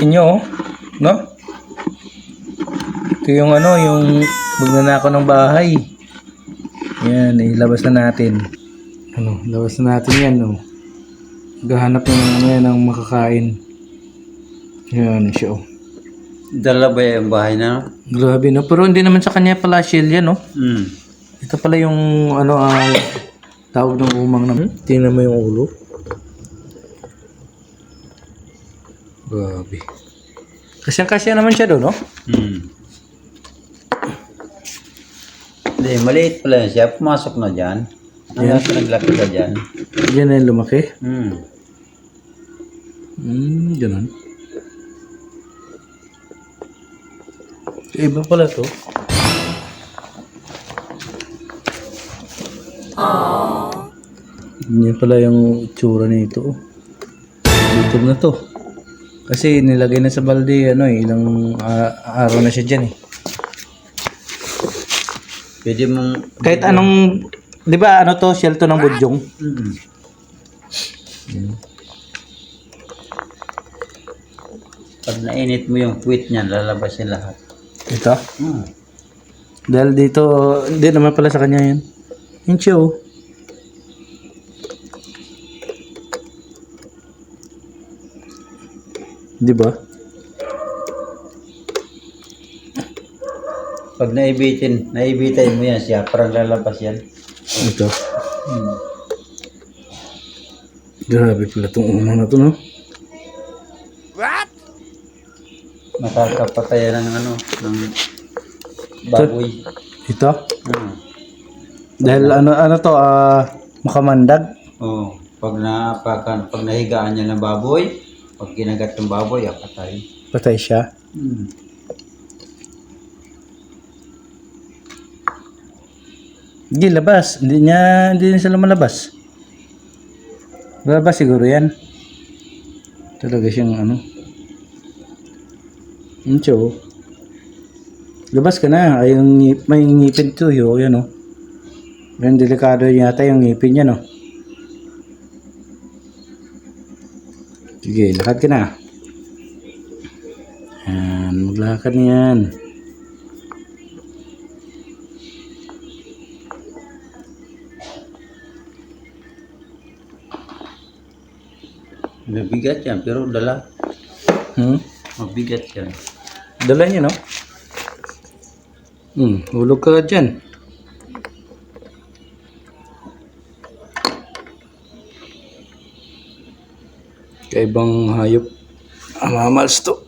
Inyo, no? Ito yung ano, yung magnanakaw ng bahay. Yan, ilabas na natin. Ano, labas na natin yan, no? Gahanap ng ano yan, ng makakain. Yan siya, oh. Dala ba yung bahay na? Grabe, no? Pero hindi naman sa kanya pala shield yan, no? Hmm. Ito pala yung, ano, tawag ng umang naman. Tingnan mo yung ulo. Grabe. Kasyang-kasya naman siya doon, no? Hmm. Hindi, maliit pala yan siya. Pumasok na dyan. Yan. Naglaki ka dyan. Yan na yung lumaki. Hmm. Ganun. Iba pala to. Yan pala yung itsura nito. Gutom na to. Kasi nilagay na sa balde, ano eh, ilang araw na siya dyan eh. Pwede mong... Kahit anong, di ba ano to, shell to ng budyong? Hmm. Pag nainit mo yung puwit niyan, lalabas yung lahat. Ito? Hmm. Dahil dito, hindi naman pala sa kanya yan. Yun siya oh. Di ba? Pag naibitin mo yan siya, parang lalabas yan. Ito. Hmm. Grabe pala itong umang na to, no? Nakakapatay ng ano, ng baboy. Ito? Hmm. Dahil ano to, makamandag. Oh, pag nahigaan niya ng baboy, pag kinagat ng baboy, patay. Patay siya. Hmm. Hindi, labas. Hindi na sila malabas. Labas siguro yan. Talaga siyang ano. Yun siya oh. Labas ka na. Ay, may ngipin to yun. Yan oh. Yan, delikado yata yung ngipin niya no. Sige, lakad ka na. Yan, maglakad na yan. Mabigat yan, pero dala. Mabigat yan. Dala niya no? Hulog ka dyan. Kaibang hayop. Mamals to.